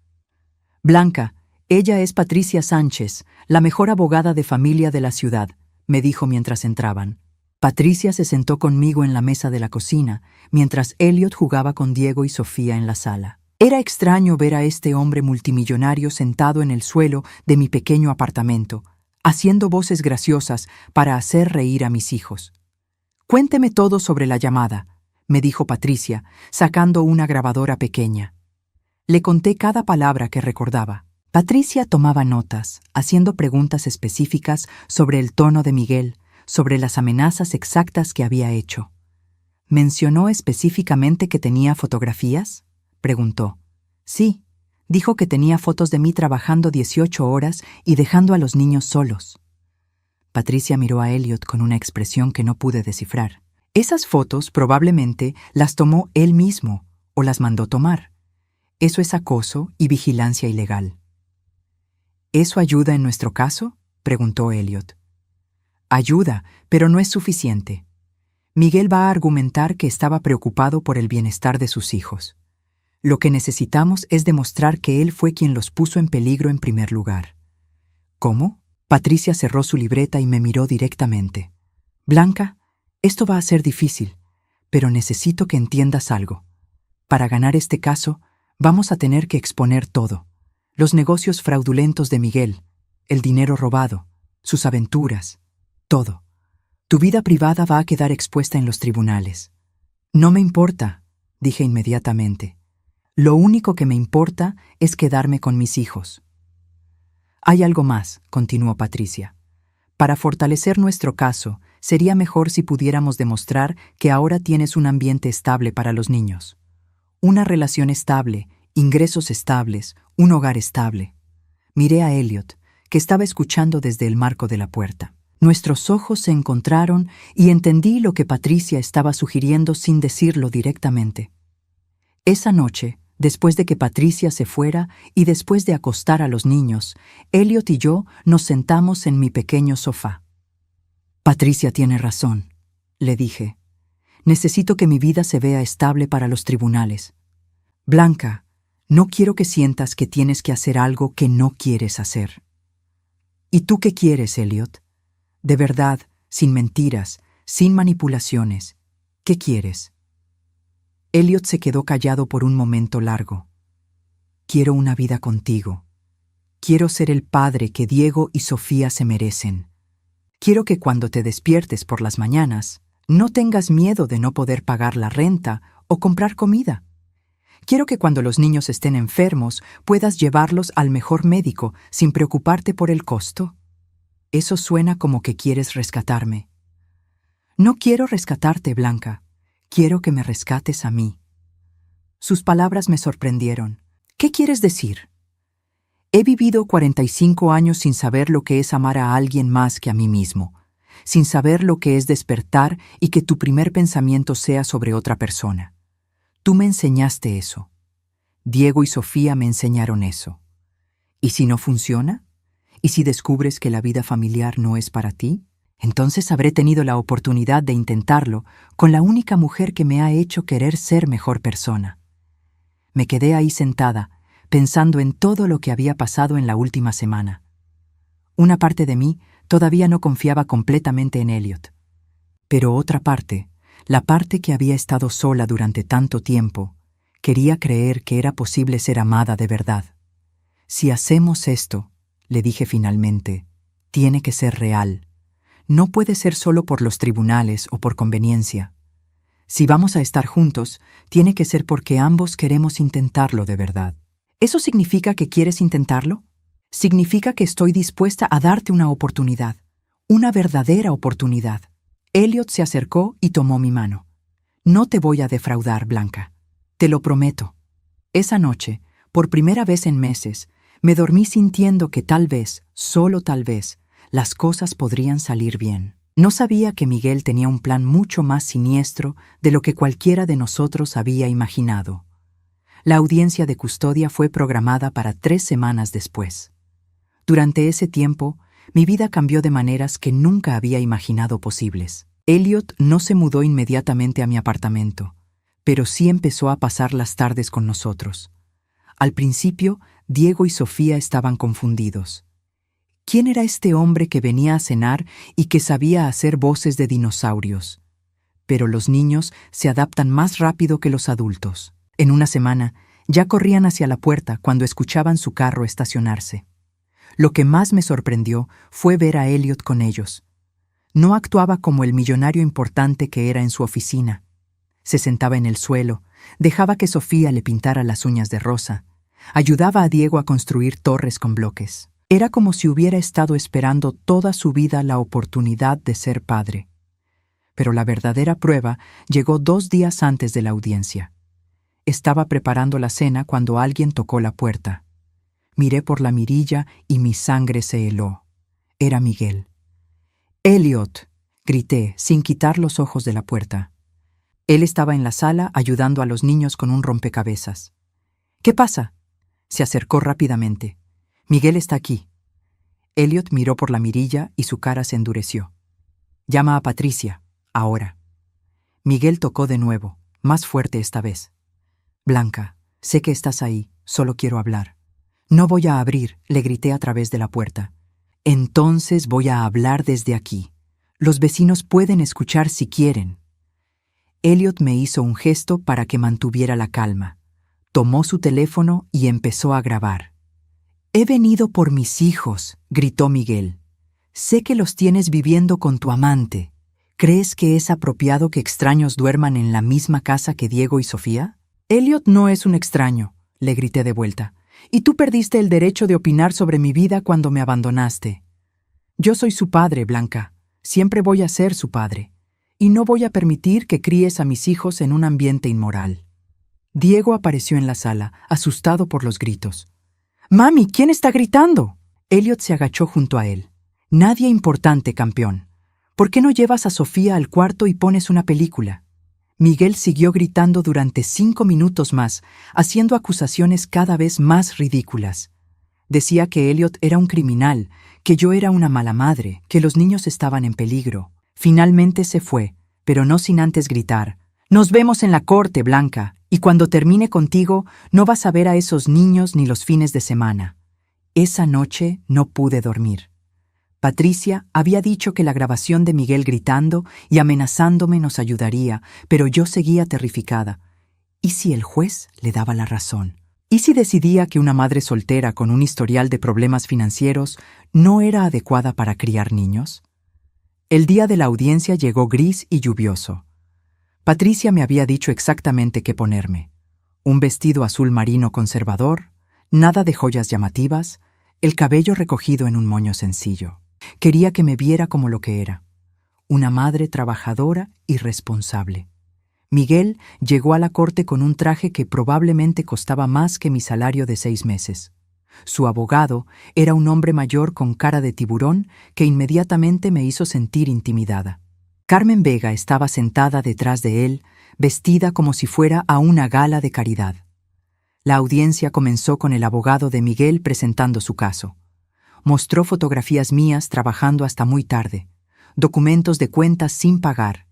«Blanca, ella es Patricia Sánchez, la mejor abogada de familia de la ciudad», me dijo mientras entraban. Patricia se sentó conmigo en la mesa de la cocina, mientras Elliot jugaba con Diego y Sofía en la sala. Era extraño ver a este hombre multimillonario sentado en el suelo de mi pequeño apartamento, haciendo voces graciosas para hacer reír a mis hijos. «Cuénteme todo sobre la llamada», me dijo Patricia, sacando una grabadora pequeña. Le conté cada palabra que recordaba. Patricia tomaba notas, haciendo preguntas específicas sobre el tono de Miguel, sobre las amenazas exactas que había hecho. «¿Mencionó específicamente que tenía fotografías?», preguntó. «Sí, dijo que tenía fotos de mí trabajando 18 horas y dejando a los niños solos». Patricia miró a Elliot con una expresión que no pude descifrar. Esas fotos probablemente las tomó él mismo o las mandó tomar. Eso es acoso y vigilancia ilegal. ¿Eso ayuda en nuestro caso?, preguntó Elliot. Ayuda, pero no es suficiente. Miguel va a argumentar que estaba preocupado por el bienestar de sus hijos. Lo que necesitamos es demostrar que él fue quien los puso en peligro en primer lugar. ¿Cómo? Patricia cerró su libreta y me miró directamente. «Blanca, esto va a ser difícil, pero necesito que entiendas algo. Para ganar este caso, vamos a tener que exponer todo. Los negocios fraudulentos de Miguel, el dinero robado, sus aventuras, todo. Tu vida privada va a quedar expuesta en los tribunales». «No me importa», dije inmediatamente. «Lo único que me importa es quedarme con mis hijos». «Hay algo más», continuó Patricia. «Para fortalecer nuestro caso, sería mejor si pudiéramos demostrar que ahora tienes un ambiente estable para los niños. Una relación estable, ingresos estables, un hogar estable». Miré a Elliot, que estaba escuchando desde el marco de la puerta. Nuestros ojos se encontraron y entendí lo que Patricia estaba sugiriendo sin decirlo directamente. Esa noche, después de que Patricia se fuera y después de acostar a los niños, Elliot y yo nos sentamos en mi pequeño sofá. «Patricia tiene razón», le dije. «Necesito que mi vida se vea estable para los tribunales. Blanca, no quiero que sientas que tienes que hacer algo que no quieres hacer». «¿Y tú qué quieres, Elliot? De verdad, sin mentiras, sin manipulaciones. ¿Qué quieres?» Elliot se quedó callado por un momento largo. «Quiero una vida contigo. Quiero ser el padre que Diego y Sofía se merecen. Quiero que cuando te despiertes por las mañanas, no tengas miedo de no poder pagar la renta o comprar comida. Quiero que cuando los niños estén enfermos, puedas llevarlos al mejor médico sin preocuparte por el costo». «Eso suena como que quieres rescatarme». No quiero rescatarte, Blanca. Quiero que me rescates a mí. Sus palabras me sorprendieron. ¿Qué quieres decir? He vivido 45 años sin saber lo que es amar a alguien más que a mí mismo, sin saber lo que es despertar y que tu primer pensamiento sea sobre otra persona. Tú me enseñaste eso. Diego y Sofía me enseñaron eso. ¿Y si no funciona? ¿Y si descubres que la vida familiar no es para ti? Entonces habré tenido la oportunidad de intentarlo con la única mujer que me ha hecho querer ser mejor persona. Me quedé ahí sentada, pensando en todo lo que había pasado en la última semana. Una parte de mí todavía no confiaba completamente en Elliot. Pero otra parte, la parte que había estado sola durante tanto tiempo, quería creer que era posible ser amada de verdad. Si hacemos esto, le dije finalmente, tiene que ser real. No puede ser solo por los tribunales o por conveniencia. Si vamos a estar juntos, tiene que ser porque ambos queremos intentarlo de verdad. ¿Eso significa que quieres intentarlo? Significa que estoy dispuesta a darte una oportunidad, una verdadera oportunidad. Elliot se acercó y tomó mi mano. No te voy a defraudar, Blanca. Te lo prometo. Esa noche, por primera vez en meses, me dormí sintiendo que tal vez, solo tal vez, las cosas podrían salir bien. No sabía que Miguel tenía un plan mucho más siniestro de lo que cualquiera de nosotros había imaginado. La audiencia de custodia fue programada para 3 semanas después. Durante ese tiempo, mi vida cambió de maneras que nunca había imaginado posibles. Elliot no se mudó inmediatamente a mi apartamento, pero sí empezó a pasar las tardes con nosotros. Al principio, Diego y Sofía estaban confundidos. ¿Quién era este hombre que venía a cenar y que sabía hacer voces de dinosaurios? Pero los niños se adaptan más rápido que los adultos. En una semana, ya corrían hacia la puerta cuando escuchaban su carro estacionarse. Lo que más me sorprendió fue ver a Elliot con ellos. No actuaba como el millonario importante que era en su oficina. Se sentaba en el suelo, dejaba que Sofía le pintara las uñas de rosa, ayudaba a Diego a construir torres con bloques. Era como si hubiera estado esperando toda su vida la oportunidad de ser padre. Pero la verdadera prueba llegó 2 días antes de la audiencia. Estaba preparando la cena cuando alguien tocó la puerta. Miré por la mirilla y mi sangre se heló. Era Miguel. «¡Elliot!», grité, sin quitar los ojos de la puerta. Él estaba en la sala ayudando a los niños con un rompecabezas. «¿Qué pasa?». Se acercó rápidamente. «Miguel está aquí». Elliot miró por la mirilla y su cara se endureció. «Llama a Patricia, ahora». Miguel tocó de nuevo, más fuerte esta vez. «Blanca, sé que estás ahí, solo quiero hablar». «No voy a abrir», le grité a través de la puerta. «Entonces voy a hablar desde aquí. Los vecinos pueden escuchar si quieren». Elliot me hizo un gesto para que mantuviera la calma. Tomó su teléfono y empezó a grabar. «He venido por mis hijos», gritó Miguel. «Sé que los tienes viviendo con tu amante. ¿Crees que es apropiado que extraños duerman en la misma casa que Diego y Sofía?» «Elliot no es un extraño», le grité de vuelta. «Y tú perdiste el derecho de opinar sobre mi vida cuando me abandonaste. Yo soy su padre, Blanca. Siempre voy a ser su padre. Y no voy a permitir que críes a mis hijos en un ambiente inmoral». Diego apareció en la sala, asustado por los gritos. «Mami, ¿quién está gritando?». Elliot se agachó junto a él. «Nadie importante, campeón. ¿Por qué no llevas a Sofía al cuarto y pones una película?». Miguel siguió gritando durante 5 minutos más, haciendo acusaciones cada vez más ridículas. Decía que Elliot era un criminal, que yo era una mala madre, que los niños estaban en peligro. Finalmente se fue, pero no sin antes gritar: «Nos vemos en la corte, Blanca, y cuando termine contigo no vas a ver a esos niños ni los fines de semana». Esa noche no pude dormir. Patricia había dicho que la grabación de Miguel gritando y amenazándome nos ayudaría, pero yo seguía terrificada. ¿Y si el juez le daba la razón? ¿Y si decidía que una madre soltera con un historial de problemas financieros no era adecuada para criar niños? El día de la audiencia llegó gris y lluvioso. Patricia me había dicho exactamente qué ponerme: un vestido azul marino conservador, nada de joyas llamativas, el cabello recogido en un moño sencillo. Quería que me viera como lo que era: una madre trabajadora y responsable. Miguel llegó a la corte con un traje que probablemente costaba más que mi salario de 6 meses. Su abogado era un hombre mayor con cara de tiburón que inmediatamente me hizo sentir intimidada. Carmen Vega estaba sentada detrás de él, vestida como si fuera a una gala de caridad. La audiencia comenzó con el abogado de Miguel presentando su caso. Mostró fotografías mías trabajando hasta muy tarde, documentos de cuentas sin pagar,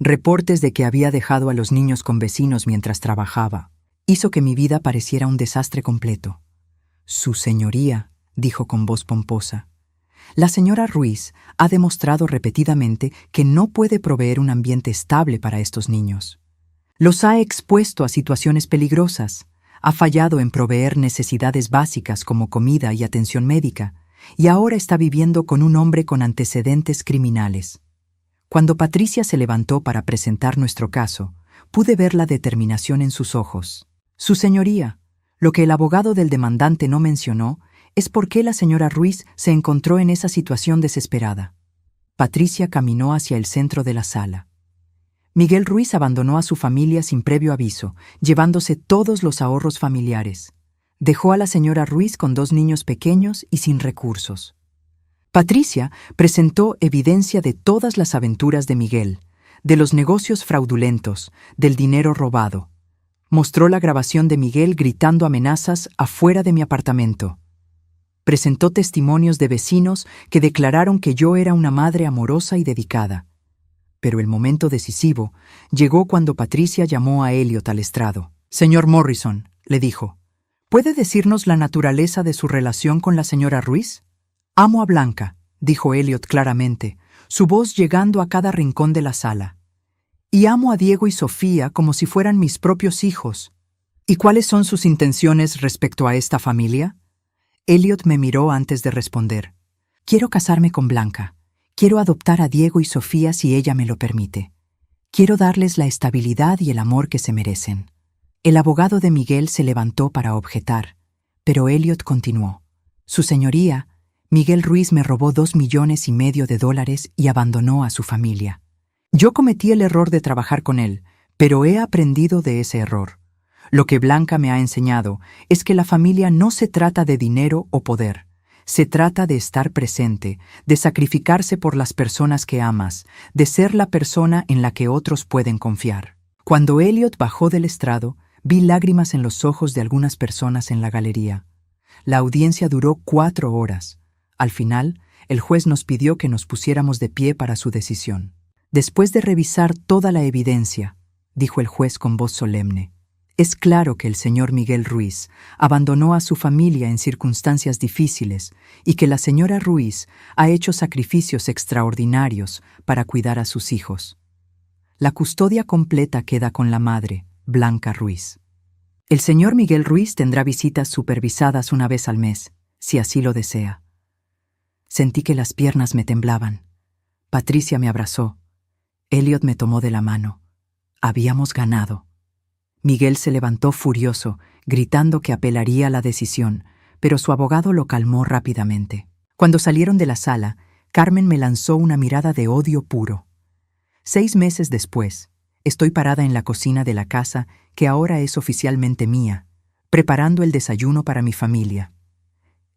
reportes de que había dejado a los niños con vecinos mientras trabajaba. Hizo que mi vida pareciera un desastre completo. «Su señoría», dijo con voz pomposa, «la señora Ruiz ha demostrado repetidamente que no puede proveer un ambiente estable para estos niños. Los ha expuesto a situaciones peligrosas, ha fallado en proveer necesidades básicas como comida y atención médica, y ahora está viviendo con un hombre con antecedentes criminales». Cuando Patricia se levantó para presentar nuestro caso, pude ver la determinación en sus ojos. «Su señoría, lo que el abogado del demandante no mencionó es por qué la señora Ruiz se encontró en esa situación desesperada». Patricia caminó hacia el centro de la sala. Miguel Ruiz abandonó a su familia sin previo aviso, llevándose todos los ahorros familiares. Dejó a la señora Ruiz con 2 niños pequeños y sin recursos. Patricia presentó evidencia de todas las aventuras de Miguel, de los negocios fraudulentos, del dinero robado. Mostró la grabación de Miguel gritando amenazas afuera de mi apartamento. Presentó testimonios de vecinos que declararon que yo era una madre amorosa y dedicada. Pero el momento decisivo llegó cuando Patricia llamó a Elliot al estrado. «Señor Morrison», le dijo, «¿puede decirnos la naturaleza de su relación con la señora Ruiz?» «Amo a Blanca», dijo Elliot claramente, su voz llegando a cada rincón de la sala. «Y amo a Diego y Sofía como si fueran mis propios hijos». «¿Y cuáles son sus intenciones respecto a esta familia?» Elliot me miró antes de responder. «Quiero casarme con Blanca. Quiero adoptar a Diego y Sofía si ella me lo permite. Quiero darles la estabilidad y el amor que se merecen». El abogado de Miguel se levantó para objetar, pero Elliot continuó. «Su señoría, Miguel Ruiz me robó $2,5 millones y abandonó a su familia. Yo cometí el error de trabajar con él, pero he aprendido de ese error. Lo que Blanca me ha enseñado es que la familia no se trata de dinero o poder. Se trata de estar presente, de sacrificarse por las personas que amas, de ser la persona en la que otros pueden confiar». Cuando Elliot bajó del estrado, vi lágrimas en los ojos de algunas personas en la galería. La audiencia duró 4 horas. Al final, el juez nos pidió que nos pusiéramos de pie para su decisión. «Después de revisar toda la evidencia», dijo el juez con voz solemne, «es claro que el señor Miguel Ruiz abandonó a su familia en circunstancias difíciles y que la señora Ruiz ha hecho sacrificios extraordinarios para cuidar a sus hijos. La custodia completa queda con la madre, Blanca Ruiz. El señor Miguel Ruiz tendrá visitas supervisadas una vez al mes, si así lo desea». Sentí que las piernas me temblaban. Patricia me abrazó. Elliot me tomó de la mano. Habíamos ganado. Miguel se levantó furioso, gritando que apelaría la decisión, pero su abogado lo calmó rápidamente. Cuando salieron de la sala, Carmen me lanzó una mirada de odio puro. 6 meses después, estoy parada en la cocina de la casa que ahora es oficialmente mía, preparando el desayuno para mi familia.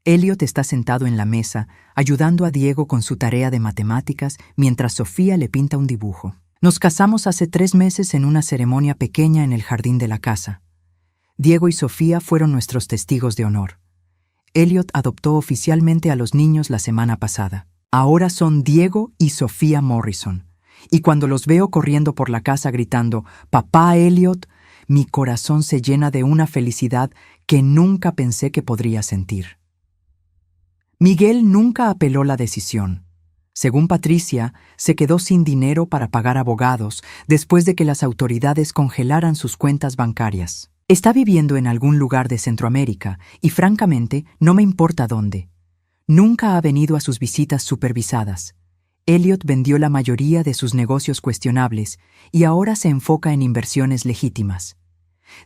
Elliot está sentado en la mesa, ayudando a Diego con su tarea de matemáticas mientras Sofía le pinta un dibujo. Nos casamos hace 3 meses en una ceremonia pequeña en el jardín de la casa. Diego y Sofía fueron nuestros testigos de honor. Elliot adoptó oficialmente a los niños la semana pasada. Ahora son Diego y Sofía Morrison. Y cuando los veo corriendo por la casa gritando «Papá Elliot», mi corazón se llena de una felicidad que nunca pensé que podría sentir. Miguel nunca apeló la decisión. Según Patricia, se quedó sin dinero para pagar abogados después de que las autoridades congelaran sus cuentas bancarias. Está viviendo en algún lugar de Centroamérica y, francamente, no me importa dónde. Nunca ha venido a sus visitas supervisadas. Elliot vendió la mayoría de sus negocios cuestionables y ahora se enfoca en inversiones legítimas.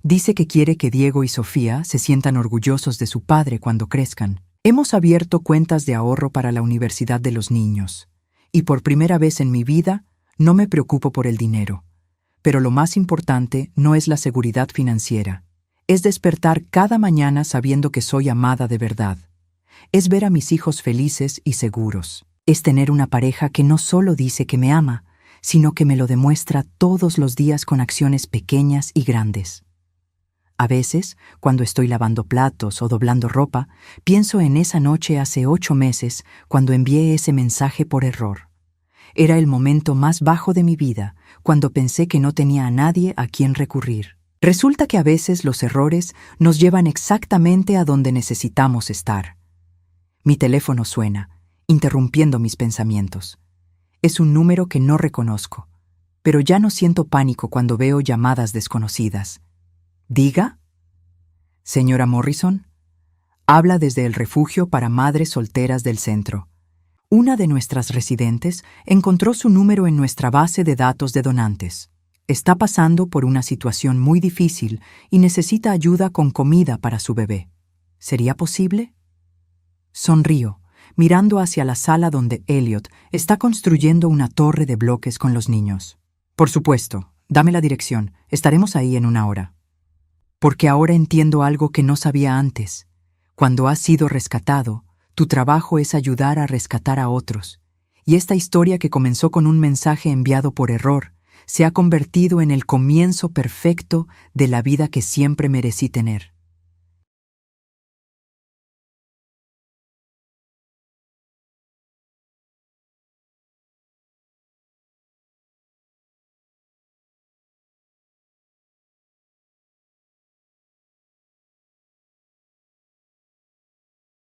Dice que quiere que Diego y Sofía se sientan orgullosos de su padre cuando crezcan. Hemos abierto cuentas de ahorro para la universidad de los niños. Y por primera vez en mi vida, no me preocupo por el dinero. Pero lo más importante no es la seguridad financiera. Es despertar cada mañana sabiendo que soy amada de verdad. Es ver a mis hijos felices y seguros. Es tener una pareja que no solo dice que me ama, sino que me lo demuestra todos los días con acciones pequeñas y grandes. A veces, cuando estoy lavando platos o doblando ropa, pienso en esa noche hace 8 meses cuando envié ese mensaje por error. Era el momento más bajo de mi vida, cuando pensé que no tenía a nadie a quien recurrir. Resulta que a veces los errores nos llevan exactamente a donde necesitamos estar. Mi teléfono suena, interrumpiendo mis pensamientos. Es un número que no reconozco, pero ya no siento pánico cuando veo llamadas desconocidas. ¿Diga? Señora Morrison, habla desde el refugio para madres solteras del centro. Una de nuestras residentes encontró su número en nuestra base de datos de donantes. Está pasando por una situación muy difícil y necesita ayuda con comida para su bebé. ¿Sería posible? Sonrío, mirando hacia la sala donde Elliot está construyendo una torre de bloques con los niños. Por supuesto, dame la dirección. Estaremos ahí en 1 hora. Porque ahora entiendo algo que no sabía antes. Cuando has sido rescatado, tu trabajo es ayudar a rescatar a otros. Y esta historia que comenzó con un mensaje enviado por error, se ha convertido en el comienzo perfecto de la vida que siempre merecí tener.